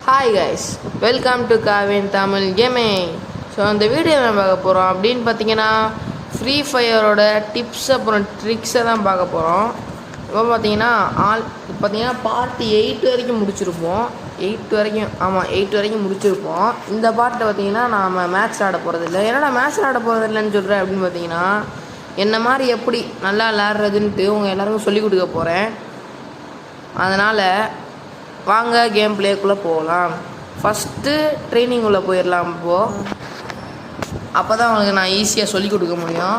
Hi guys, welcome to காவின் Tamil gaming. So அந்த video நம்ம பார்க்க போகிறோம் அப்படின்னு பார்த்தீங்கன்னா ஃப்ரீ ஃபயரோட டிப்ஸ் அப்புறம் ட்ரிக்ஸை தான் பார்க்க போகிறோம். இப்போ பார்த்தீங்கன்னா பார்ட் 8 வரைக்கும் முடிச்சிருப்போம். 8 வரைக்கும் முடிச்சிருப்போம். இந்த பார்ட்டை பார்த்தீங்கன்னா நாம் மேட்ச் ஆட போகிறதில்ல. என்னடா மேட்ச் ஆட போகிறதில்லன்னு சொல்கிறேன் அப்படின்னு பார்த்தீங்கன்னா என்ன மாதிரி எப்படி நல்லா விளாட்றதுன்ட்டு உங்கள் எல்லாருக்கும் சொல்லிக் கொடுக்க போகிறேன். அதனால் வாங்க கேம் பிளேக்குள்ளே போகலாம். ஃபஸ்ட்டு ட்ரைனிங் உள்ளே போயிடலாம். அப்போ தான் உங்களுக்கு நான் ஈஸியாக சொல்லிக் கொடுக்க முடியும்.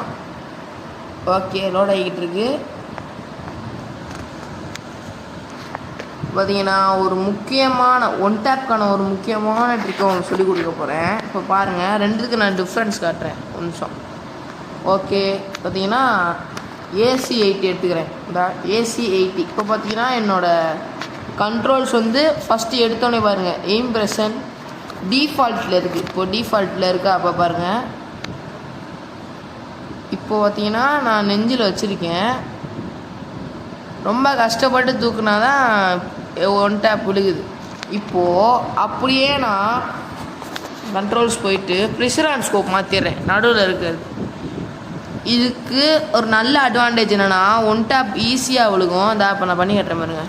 ஓகே, லோட் ஆகிக்கிட்டு இருக்கு. பார்த்தீங்கன்னா ஒரு முக்கியமான ஒன் டேப்க்கான ஒரு முக்கியமான ட்ரிக்கை உங்களுக்கு சொல்லிக் கொடுக்க போகிறேன். இப்போ பாருங்கள், ரெண்டுத்துக்கு நான் டிஃப்ரென்ஸ் காட்டுறேன் ஒரு நிமிஷம். ஓகே, பார்த்தீங்கன்னா AC 80 எடுத்துக்கிறேன். இந்த AC 80 இப்போ பார்த்தீங்கன்னா என்னோடய கண்ட்ரோல்ஸ் வந்து ஃபஸ்ட்டு எடுத்தோடனே பாருங்கள், எய்ம் ப்ரெஷன் டிஃபால்ட்டில் இருக்குது. இப்போது டிஃபால்ட்டில் இருக்கா? அப்போ பாருங்கள், இப்போது பார்த்தீங்கன்னா நான் நெஞ்சில் வச்சுருக்கேன். ரொம்ப கஷ்டப்பட்டு தூக்குனா தான் ஒன் டேப் விழுகுது. இப்போது அப்படியே நான் கண்ட்ரோல்ஸ் போயிட்டு ப்ரெஷர் அண்ட் ஸ்கோப் மாற்றிடுறேன். நடுவில் இருக்கிறது இதுக்கு ஒரு நல்ல அட்வான்டேஜ் என்னென்னா ஒன் டேப் ஈஸியாக விழுகும். அதை இப்போ நான் பண்ணி கட்டுறேன் பாருங்க.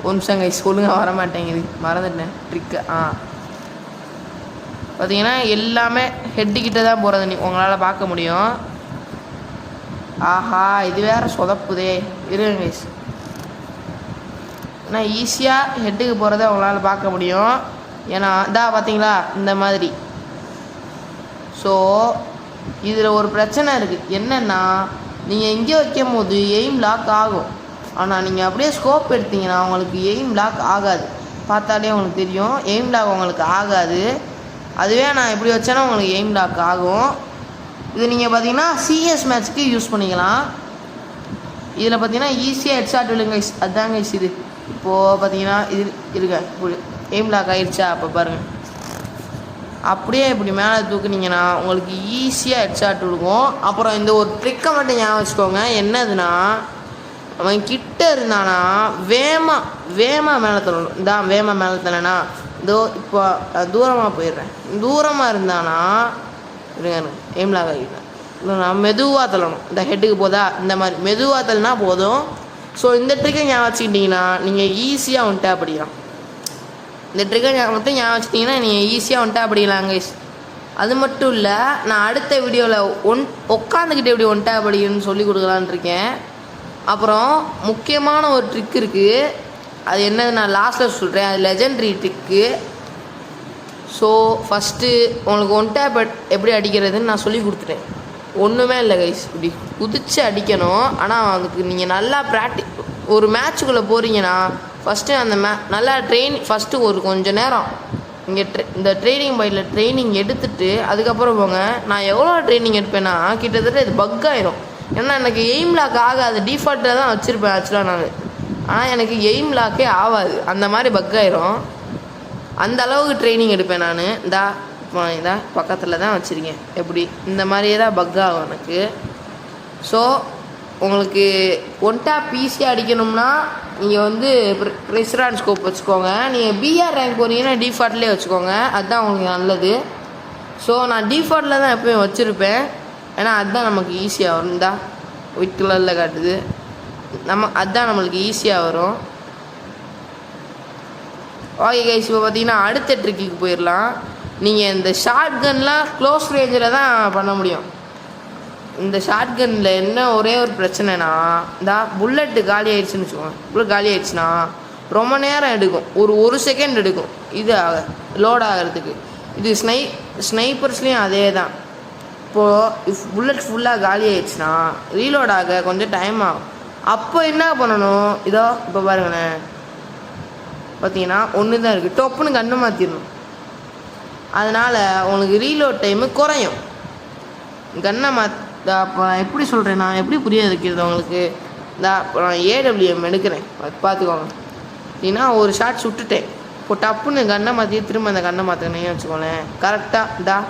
ஒரு நிமிஷம் கைஸ், சொல்லுங்க, வர மாட்டேங்குது, மறந்துட்டேன் ட்ரிக்கு. பார்த்தீங்கன்னா எல்லாமே ஹெட்டுக்கிட்ட தான் போகிறது உங்களால் பார்க்க முடியும். ஆஹா, இது வேறு சொதப்புதே. இருங்க கைஸ், நான் ஈஸியாக ஹெட்டுக்கு போகிறத உங்களால் பார்க்க முடியும். ஏன்னா பார்த்தீங்களா இந்த மாதிரி. ஸோ இதில் ஒரு பிரச்சனை இருக்குது. என்னென்னா நீங்கள் எங்கேயோ வைக்கும் போது எய்ம் லாக் ஆகும். ஆனால் நீங்கள் அப்படியே ஸ்கோப் எடுத்தீங்கன்னா உங்களுக்கு எய்ம் லாக் ஆகாது. பார்த்தாலே உங்களுக்கு தெரியும், எய்ம் லாக் உங்களுக்கு ஆகாது. அதுவே நான் எப்படி வச்சேன்னா உங்களுக்கு எய்ம் லாக் ஆகும். இது நீங்கள் பார்த்தீங்கன்னா CS மேட்ச்க்கு யூஸ் பண்ணிக்கலாம். இதில் பார்த்தீங்கன்னா ஈஸியாக ஹெட்ஷாட் விழுங்க. அதுதாங்க இது. இப்போது பார்த்தீங்கன்னா இது இருங்க, எய்ம் லாக் ஆகிடுச்சா? அப்போ பாருங்கள், அப்படியே இப்படி மேலே தூக்குனீங்கன்னா உங்களுக்கு ஈஸியாக ஹெட்ஷாட் விழுகும். அப்புறம் இந்த ஒரு ட்ரிக்கை மட்டும் ஞாபகம் வச்சுக்கோங்க. என்னதுன்னா, அவன் கிட்ட இருந்தானா வேகமாக மேலே தள்ளணும். வேகமாக மேலே தள்ளனா இப்போ தூரமாக போயிடுறேன். தூரமாக இருந்தானா இருங்க, எய்ம் லாக் ஆகிட்டேன். நான் மெதுவாக தள்ளணும். இந்த ஹெட்டுக்கு போதா இந்த மாதிரி மெதுவாக தள்ளினா போதும். ஸோ இந்த ட்ரிக்கை ஞாபகம் வச்சுக்கிட்டிங்கன்னா நீங்கள் ஈஸியாக ஒன் டேப் அடிக்கலாம். இந்த ட்ரிக்கை மட்டும் ஞாபகம் வச்சுட்டிங்கன்னா நீங்கள் ஈஸியாக ஒன் டேப் அடிக்கலாம் கைஸ். அது மட்டும் இல்லை, நான் அடுத்த வீடியோவில் உட்காந்துக்கிட்டு எப்படி ஒன் டேப் அடிக்கணும்னு சொல்லி கொடுக்கலான்னு இருக்கேன். அப்புறம் முக்கியமான ஒரு ட்ரிக் இருக்குது. அது என்னது நான் லாஸ்ட்டில் சொல்கிறேன். அது லெஜெண்ட்ரி ட்ரிக்கு. ஸோ ஃபஸ்ட்டு உங்களுக்கு ஒன் டேப் எப்படி அடிக்கிறதுன்னு நான் சொல்லி கொடுத்துட்டேன். ஒன்றுமே இல்லை கைஸ், இப்படி குதித்து அடிக்கணும். ஆனால் அதுக்கு நீங்கள் நல்லா ஒரு மேட்ச்சுக்குள்ளே போகிறீங்கன்னா ஃபஸ்ட்டு அந்த நல்லா ஃபஸ்ட்டு ஒரு கொஞ்சம் நேரம் இங்கே இந்த ட்ரைனிங் பையில் ட்ரைனிங் எடுத்துகிட்டு அதுக்கப்புறம் போங்க. நான் எவ்வளோ ட்ரைனிங் எடுப்பேன்னா கிட்டத்தட்ட இது பக் ஆயிரும். ஏன்னா எனக்கு எய்ம் லாக் ஆகாது. டிஃபால்ட்டாக தான் வச்சுருப்பேன் ஆக்சுவலாக நான். ஆனால் எனக்கு எய்ம் லாக்கே ஆகாது. அந்த மாதிரி பக் ஆயிரும். அந்த அளவுக்கு ட்ரைனிங் எடுப்பேன் நான். இப்போ பக்கத்தில் தான் வச்சுருக்கேன். எப்படி இந்த மாதிரியே தான் பக் ஆகும் எனக்கு. ஸோ உங்களுக்கு ஒன் டேப் ஈஸியாக அடிக்கணும்னா நீங்கள் வந்து ப்ரெஷர் அண்ட் ஸ்கோப் வச்சுக்கோங்க. நீங்கள் BR ரேங்க் போகிறீங்கன்னா டிஃபால்ட்லேயே வச்சுக்கோங்க. அதுதான் உங்களுக்கு நல்லது. ஸோ நான் டிஃபால்ட்டில் தான் எப்போயும் வச்சுருப்பேன். ஏன்னா அதுதான் நமக்கு ஈஸியாக வரும். ஒயிட் கலரில் காட்டுது, அதுதான் நம்மளுக்கு ஈஸியாக வரும். ஓகே கைஸ், இப்போ பார்த்தீங்கன்னா அடுத்த ட்ரிக்கு போயிடலாம். நீங்கள் இந்த ஷார்ட் கன்லாம் க்ளோஸ் ரேஞ்சில் தான் பண்ண முடியும். இந்த ஷார்ட் கன்னில் என்ன ஒரே ஒரு பிரச்சனைனா, புல்லட்டு காலி ஆகிடுச்சுன்னு வச்சுக்கோங்க. புல்லட் காலி ஆகிடுச்சுன்னா ரொம்ப நேரம் எடுக்கும். ஒரு செகண்ட் எடுக்கும் இது லோட் ஆகிறதுக்கு. இது ஸ்னைப்பர்ஸ்லேயும் அதே தான். இப்போது புல்லட் ஃபுல்லாக காலி ஆகிடுச்சுன்னா ரீலோட் ஆக கொஞ்சம் டைம் ஆகும். அப்போ என்ன பண்ணணும், இப்போ பாருங்களேன், பார்த்தீங்கன்னா ஒன்று தான் இருக்குது. டொப்புன்னு கண்ணு மாற்றிடணும். அதனால் உங்களுக்கு ரீலோட் டைமு குறையும். கண்ணை அப்போ நான் எப்படி சொல்கிறேன், நான் எப்படி புரிய வைக்கிறது உங்களுக்கு. இப்போ நான் AWM எடுக்கிறேன், பார்த்துக்கோங்க. அப்படின்னா ஒரு ஷாட் சுட்டுட்டேன். இப்போ டப்புன்னு கண்ணை மாற்றி திரும்ப அந்த கண்ணை மாற்றினேன்னு வச்சுக்கோங்களேன், கரெக்டாக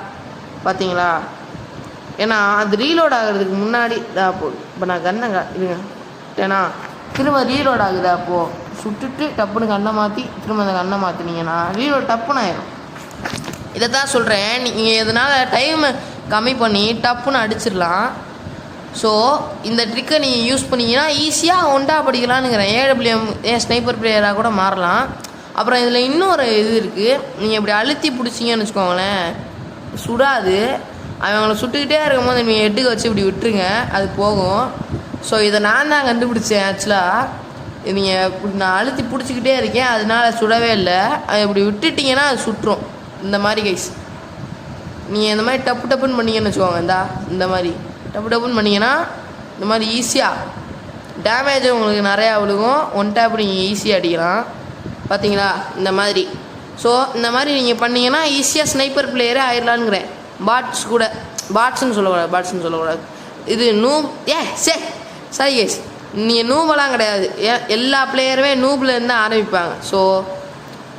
பார்த்தீங்களா. ஏன்னா அது ரீலோட் ஆகிறதுக்கு முன்னாடி போகுது. இப்போ நான் கண்ணை இருங்க ஏன்னா திரும்ப ரீலோட் ஆகுதா. அப்போது சுட்டுட்டு டப்புன்னு கண்ணை மாற்றி திரும்ப அந்த கண்ணை மாற்றினீங்கன்னா ரீலோட் டப்புன்னு ஆயிடும். இதை தான் சொல்கிறேன், நீங்கள் இதனால் டைமை கம்மி பண்ணி டப்புன்னு அடிச்சிடலாம். ஸோ இந்த ட்ரிக்கை நீங்கள் யூஸ் பண்ணிங்கன்னா ஈஸியாக ஒண்டா படிக்கலான்னுங்கிறேன். AWM ஸ்னைப்பர் பிளேயராக கூட மாறலாம். அப்புறம் இதில் இன்னொரு இது இருக்குது, நீங்கள் இப்படி அழுத்தி பிடிச்சிங்கன்னு வச்சுக்கோங்களேன் சுடாது. அவங்கள சுட்டுக்கிட்டே இருக்கும்போது நீங்கள் எட்டுக்கு வச்சு இப்படி விட்டுருங்க, அது போகும். ஸோ இதை நான் தான் கண்டுபிடிச்சேன். ஆக்சுவலாக நீங்கள் இப்படி நான் அழுத்தி பிடிச்சிக்கிட்டே இருக்கேன், அதனால சுடவே இல்லை. அது இப்படி விட்டுட்டிங்கன்னா அது சுட்டுரும். இந்த மாதிரி கைஸ் நீங்கள் இந்த மாதிரி டப்பு டப்புன்னு பண்ணிங்கன்னு வச்சுக்கோங்க, இந்த மாதிரி டப்பு டப்புன்னு பண்ணிங்கன்னா இந்த மாதிரி ஈஸியாக டேமேஜ் உங்களுக்கு நிறையா விழுகும். ஒன் டேப் நீங்கள் ஈஸியாக அடிக்கலாம். பார்த்தீங்களா இந்த மாதிரி. ஸோ இந்த மாதிரி நீங்கள் பண்ணிங்கன்னா ஈஸியாக ஸ்னைப்பர் பிளேயரே ஆயிடலான்னுங்கிறேன். பாட்ஸ்ன்னு சொல்லக்கூடாது. இது சரி கேஸ், நீங்கள் நூபெல்லாம் கிடையாது. எல்லா பிளேயருமே நூப்லேருந்து ஆரம்பிப்பாங்க. ஸோ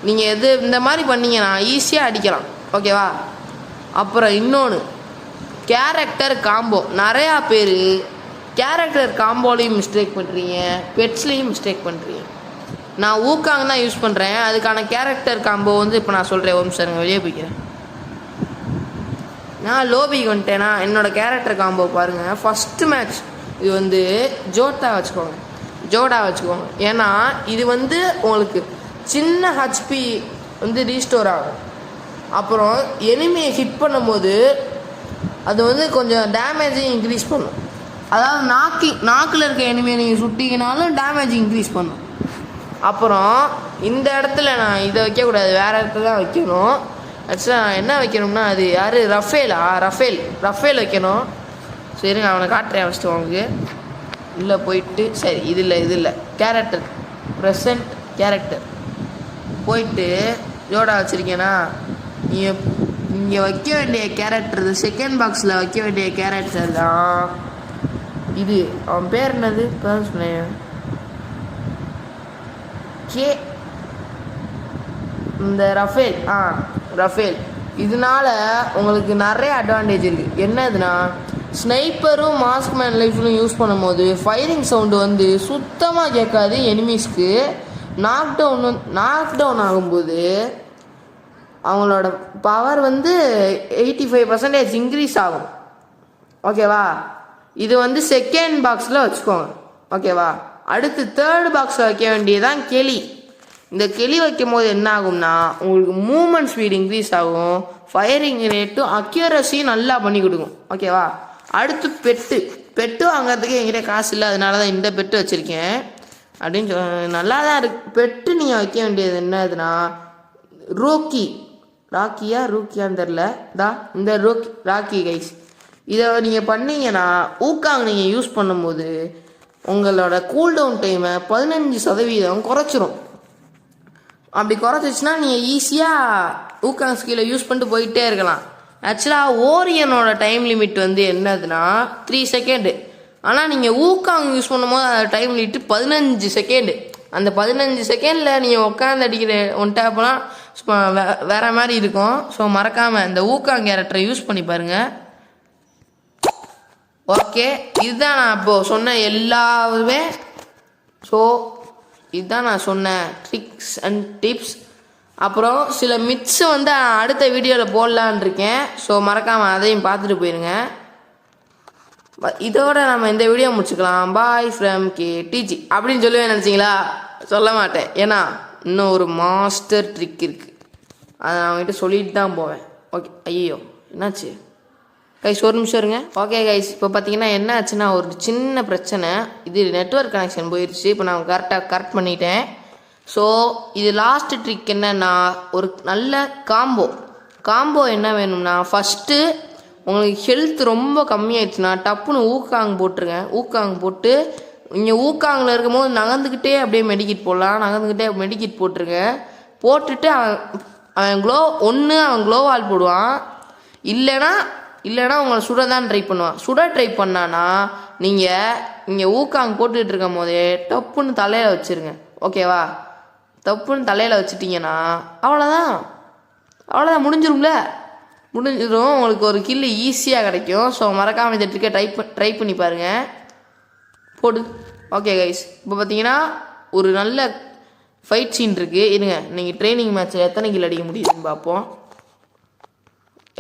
நீங்கள் இந்த மாதிரி பண்ணிங்கன்னா ஈஸியாக அடிக்கலாம். ஓகேவா? அப்புறம் இன்னொன்று, கேரக்டர் காம்போ. நிறையா பேர் கேரக்டர் காம்போலையும் மிஸ்டேக் பண்ணுறீங்க, பெட்ஸ்லேயும் மிஸ்டேக் பண்ணுறீங்க. நான் ஊக்காங் தான் யூஸ் பண்ணுறேன். அதுக்கான கேரக்டர் காம்போ இப்போ நான் சொல்கிறேன். ஓம் சார் வெளியே போய்க்கிறேன். நான் லோபிக்கு வந்துட்டேன்னா என்னோடய கேரக்டர் காம்போ பாருங்கள். ஃபஸ்ட்டு மேட்ச் இது ஜோடா வச்சுக்கோங்க. ஏன்னா இது உங்களுக்கு சின்ன ஹெச்பி ரீஸ்டோர் ஆகும். அப்புறம் எனிமியை ஹிட் பண்ணும்போது அது கொஞ்சம் டேமேஜையும் இன்க்ரீஸ் பண்ணும். அதாவது நாக்கில் இருக்க எனிமியை நீங்கள் சுட்டிங்கனாலும் டேமேஜ் இன்க்ரீஸ் பண்ணும். அப்புறம் இந்த இடத்துல நான் இதை வைக்கக்கூடாது, வேறு இடத்துல தான் வைக்கணும். ஆக்சுவலாக நான் என்ன வைக்கணும்னா, அது யார் ரஃபேல் வைக்கணும். சரி நான் அவனை காட்டுறேன் ஃபஸ்ட்டு உங்களுக்கு. உள்ளே போயிட்டு சரி இது இல்லை கேரக்டர் ப்ரெசன்ட் கேரக்டர் போயிட்டு ஜோடா வச்சுருக்கேன்னா இங்கே வைக்க வேண்டிய கேரக்டர் செகண்ட் பாக்ஸில் வைக்க வேண்டிய கேரக்டர் தான் இது. அவன் பேர் என்னது சொன்னேன், இந்த ரஃபேல். இதனால உங்களுக்கு நிறைய அட்வான்டேஜ் இருக்குது. என்னதுன்னா, ஸ்னைப்பரும் மாஸ்க்மேன் லைஃப்லையும் யூஸ் பண்ணும்போது ஃபயரிங் சவுண்டு சுத்தமாக கேட்காது. எனிமீஸ்க்கு நாக் டவுன் ஆகும்போது அவங்களோட பவர் 85% இன்க்ரீஸ் ஆகும். ஓகேவா? இது செகண்ட் பாக்ஸில் வச்சுக்கோங்க. ஓகேவா? அடுத்து தேர்ட் பாக்ஸில் வைக்க வேண்டியதான் கெளி. இந்த கெளி வைக்கும் போது என்ன ஆகும்னா, உங்களுக்கு மூமெண்ட் ஸ்பீடு இன்க்ரீஸ் ஆகும், ஃபயரிங் ரேட்டும் அக்யூரஸியும் நல்லா பண்ணி கொடுக்கும். ஓகேவா? அடுத்து பெட்டு வாங்கிறதுக்கு என்கிட்ட காசு இல்லை, அதனால தான் இந்த பெட்டு வச்சுருக்கேன். அப்படின்னு நல்லா தான் இருக்கு. பெட்டு நீங்கள் வைக்க வேண்டியது என்னதுன்னா, ரூக்கியான்னு தெரில, இந்த ராக்கி கைஸ். இதை நீங்கள் பண்ணீங்கன்னா ஊக்காங் நீங்கள் யூஸ் பண்ணும்போது உங்களோட கூல்டவுன் டைமை 15% குறைச்சிரும். அப்படி குறைச்சிச்சுன்னா நீங்கள் ஈஸியாக ஊக்காங் ஸ்கில்லை யூஸ் பண்ணிட்டு போயிட்டே இருக்கலாம். ஆக்சுவலாக ஓரியனோட டைம் லிமிட் என்னதுன்னா 3 செகண்டு. ஆனால் நீங்கள் ஊக்காங் யூஸ் பண்ணும்போது அது டைம் லிமிட்டு 15 செகண்டு. அந்த 15 செகண்டில் நீங்கள் உட்காந்து அடிக்கிற ஒன் டேப்லாம் வேறு மாதிரி இருக்கும். ஸோ மறக்காமல் இந்த ஊக்காங் கேரக்டரை யூஸ் பண்ணி பாருங்கள். ஓகே, இதுதான் நான் இப்போது சொன்ன எல்லாமே. ஸோ இதுதான் நான் சொன்ன ட்ரிக்ஸ் அண்ட் டிப்ஸ். அப்புறம் சில மித்ஸு அடுத்த வீடியோவில் போடலான் இருக்கேன். ஸோ மறக்காமல் அதையும் பார்த்துட்டு போயிருங்க. இதோட நம்ம இந்த வீடியோ முடிச்சுக்கலாம். பாய் ஃப்ரம் KTG அப்படின்னு சொல்லுவேன் நினச்சிங்களா? சொல்ல மாட்டேன். ஏன்னா இன்னும் ஒரு மாஸ்டர் ட்ரிக் இருக்குது, அதை நான் அவங்ககிட்ட சொல்லிட்டு தான் போவேன். ஓகே. ஐயோ என்னாச்சு கைஸ், ஒரு நிமிஷம் இருங்க. ஓகே கைஸ், இப்போ பார்த்தீங்கன்னா என்ன ஆச்சுன்னா, ஒரு சின்ன பிரச்சனை. இது நெட்வொர்க் கனெக்ஷன் போயிடுச்சு. இப்போ நான் கரெக்ட் பண்ணிட்டேன். ஸோ இது லாஸ்ட் ட்ரிக் என்னன்னா, ஒரு நல்ல காம்போ என்ன வேணும்னா, ஃபஸ்ட்டு உங்களுக்கு ஹெல்த் ரொம்ப கம்மியாயிடுச்சுன்னா டப்புன்னு ஊக்காங் போட்டுருங்க. ஊக்காங் போட்டு இங்கே ஊக்காங்கில் இருக்கும்போது நகர்ந்துக்கிட்டே அப்படியே மெடிக்கிட் போட்டுருங்க. போட்டுட்டு அவன் க்ளோவால் போடுவான். இல்லைனா உங்களை சுட தான் ட்ரை பண்ணுவான். ட்ரை பண்ணான்னா நீங்கள் இங்கே ஊக்காங் போட்டுக்கிட்டு இருக்கும் போதே டப்புன்னு தலையில் வச்சுருங்க. ஓகேவா? டப்புன்னு தலையில் வச்சுட்டிங்கன்னா அவ்வளோதான் முடிஞ்சிடும். உங்களுக்கு ஒரு கில்லு ஈஸியாக கிடைக்கும். ஸோ மறக்காமல் இந்த ட்ரிக்கை ட்ரை பண்ணி பாருங்கள். போடு. ஓகே கைஸ், இப்போ பார்த்தீங்கன்னா ஒரு நல்ல ஃபைட் சீன் இருக்குது. இருங்க நீங்கள் ட்ரைனிங் மேட்ச்சில் எத்தனை கில் அடிக்க முடியுதுன்னு பார்ப்போம்.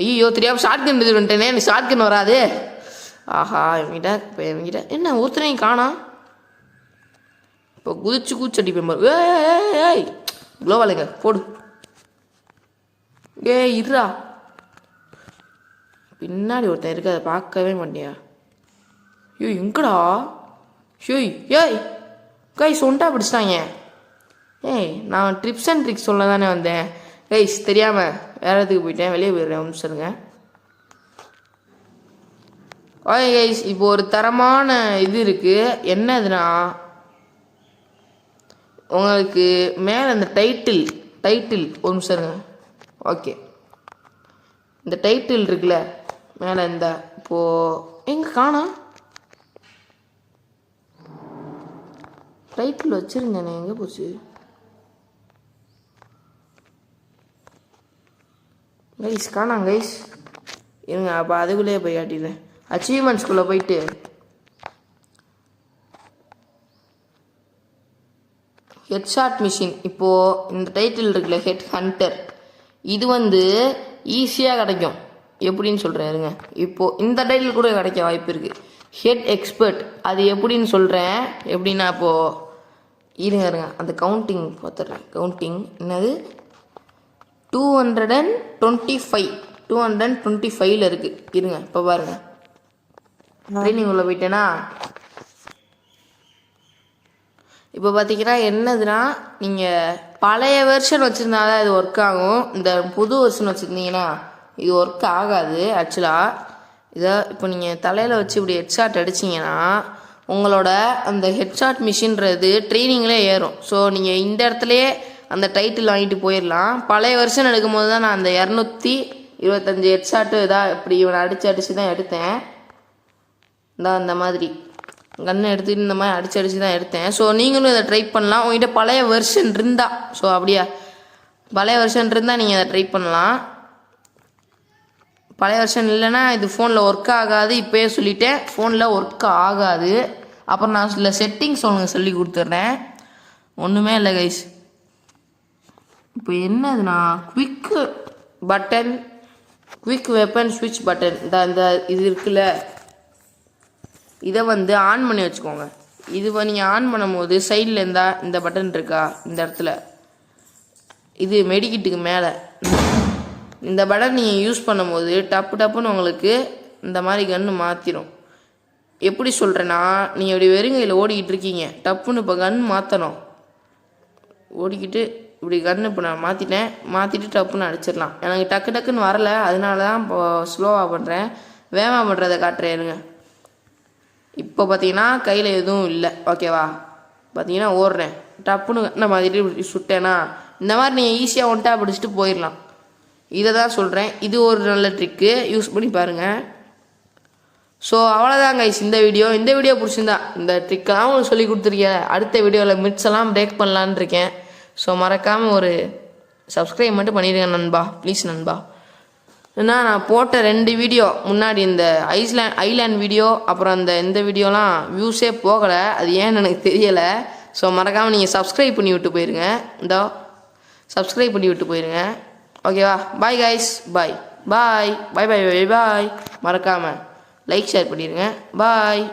ஐயோ தெரியாமல் ஷார்ட் கன் எடுத்துட்டு வந்துட்டேனே, எனக்கு ஷார்ட் கன் வராது. ஆஹா இவங்கிட்ட என்ன ஒருத்தனையும் காணோம். இப்போ குதிச்சு அடிப்பேன் பாரு. ஏய் க்ளோவாலுங்க போடு. இருடா, பின்னாடி ஒருத்தன் இருக்கு, அதை பார்க்கவே மாட்டியா? ஐயோ எங்கடா? ஏய் கைஸ் ஒண்டா பிடிச்சிட்டாங்க. நான் ட்ரிப்ஸ் அண்ட் ட்ரிக்ஸ் சொல்ல தானே வந்தேன் கைஸ், தெரியாமல் வேற இடத்துக்கு போயிட்டேன். வெளியே போயிடுறேன் சொல்லுங்க. ஓகே கைஸ், இப்போ ஒரு தரமான இது இருக்குது. என்னதுன்னா உங்களுக்கு மேலே இந்த டைட்டில் ஒரு நிமிஷம் இருங்க. ஓகே, இந்த டைட்டில் இருக்குல்ல மேலே, இந்த இப்போது எங்கே காணோம்? டைட்டில் வச்சுருந்தேனே, எங்கே போச்சு? கைஸ் காணாம் கைஸ், இருங்க அப்போ அதுக்குள்ளேயே போய் காட்டிடுறேன். அச்சீவ்மெண்ட்ஸ்குள்ளே போயிட்டு ஹெட்ஷாட் மிஷின், இப்போது இந்த டைட்டில் இருக்குல்ல ஹெட் ஹண்டர், இது வந்து ஈஸியாக கிடைக்கும். எப்படின்னு சொல்கிறேன் இருங்க. இப்போது இந்த டைட்டில் கூட கிடைக்க வாய்ப்பு இருக்குது. ஹெட் எக்ஸ்பர்ட், அது எப்படின்னு சொல்கிறேன். எப்படின்னா இப்போது இருங்க அந்த கவுண்டிங் பார்த்துட்றேன். கவுண்டிங் என்னது 225 இருக்குது. இருங்க இப்போ பாருங்கள், ட்ரைனிங் உள்ள போயிட்டேன்னா இப்போ பார்த்தீங்கன்னா என்னதுன்னா, நீங்கள் பழைய வெர்ஷன் வச்சுருந்தா தான் இது ஒர்க் ஆகும். இந்த புது வெர்ஷன் வச்சுருந்தீங்கன்னா இது ஒர்க் ஆகாது ஆக்சுவலாக. இதை இப்போ நீங்கள் தலையில் வச்சு இப்படி ஹெட்ஷாட் அடிச்சிங்கன்னா உங்களோட அந்த ஹெட்ஷாட் மிஷின்றது ட்ரைனிங்லேயே ஏறும். ஸோ நீங்கள் இந்த இடத்துலையே அந்த டைட்டில் வாங்கிட்டு போயிடலாம். பழைய வெர்ஷன் எடுக்கும்போது தான் நான் அந்த 225 ஹெட்ஷாட்டு இதாக இப்படி இவனை அடித்து தான் எடுத்தேன். இந்த மாதிரி கன்னை எடுத்துகிட்டு இந்த மாதிரி அடித்து தான் எடுத்தேன். ஸோ நீங்களும் இதை ட்ரை பண்ணலாம். உங்கள்கிட்ட பழைய வெர்ஷன் இருந்தால், ஸோ அப்படியா பழைய வெர்ஷன் இருந்தால் நீங்கள் அதை ட்ரை பண்ணலாம். பழைய வெர்ஷன் இல்லைன்னா இது ஃபோனில் ஒர்க் ஆகாது. இப்போயே சொல்லிட்டேன், ஃபோனில் ஒர்க் ஆகாது. அப்புறம் நான் சில செட்டிங்ஸ் உங்களுக்கு சொல்லி கொடுத்துட்றேன். ஒன்றுமே இல்லை கைஸ். இப்போ என்னதுன்னா குவிக் வெப்பன் ஸ்விட்ச் பட்டன், இந்த இது இருக்குல்ல, இதை வந்து ஆன் பண்ணி வச்சுக்கோங்க. இது நீங்கள் ஆன் பண்ணும்போது சைடில் இருந்தால் இந்த பட்டன் இருக்கா, இந்த இடத்துல இது மெடிக்கிட்டுக்கு மேலே இந்த பட்டன் நீங்கள் யூஸ் பண்ணும்போது டப்புன்னு உங்களுக்கு இந்த மாதிரி கன்று மாற்றிடும். எப்படி சொல்கிறேன்னா, நீங்கள் இப்படி வெறுங்கையில் ஓடிக்கிட்டு இருக்கீங்க, டப்புன்னு இப்போ கன் மாற்றணும். ஓடிக்கிட்டு இப்படி கன்று இப்போ நான் மாற்றிட்டு டப்புன்னு அடிச்சிடலாம். எனக்கு டக்குன்னு வரலை, அதனால தான் இப்போ ஸ்லோவாக பண்ணுறேன். வேகமாக பண்ணுறதை காட்டுறேனுங்க. இப்போ பார்த்தீங்கன்னா கையில் எதுவும் இல்லை, ஓகேவா? பார்த்தீங்கன்னா ஓடுறேன், டப்புன்னு கண்ணை மாற்றிட்டு இப்படி சுட்டேன்னா இந்த மாதிரி நீங்கள் ஈஸியாக ஒன்ட்டா பிடிச்சிட்டு போயிடலாம். இதை தான் சொல்கிறேன். இது ஒரு நல்ல ட்ரிக்கு, யூஸ் பண்ணி பாருங்கள். ஸோ அவ்வளோதான் கைஸ் இந்த வீடியோ பிடிச்சிருந்தா இந்த ட்ரிக்கெல்லாம் உங்களுக்கு சொல்லி கொடுத்துருக்கேன். அடுத்த வீடியோவில் மிட்ஸ் எல்லாம் பிரேக் பண்ணலான்னு இருக்கேன். ஸோ மறக்காமல் ஒரு சப்ஸ்கிரைப் மட்டும் பண்ணிடுங்க நண்பா, ப்ளீஸ் நண்பா. ஏன்னா நான் போட்ட 2 வீடியோ முன்னாடி, இந்த ஐலாண்ட் வீடியோ அப்புறம் இந்த வீடியோலாம் வியூஸே போகலை. அது ஏன்னு எனக்கு தெரியலை. ஸோ மறக்காமல் நீங்கள் சப்ஸ்கிரைப் பண்ணி விட்டு போயிருங்க. சப்ஸ்கிரைப் பண்ணி விட்டு போயிருங்க, ஓகேவா? பாய் கைஸ், பாய். மறக்காமல் லைக் ஷேர் பண்ணிடுங்க. பாய்.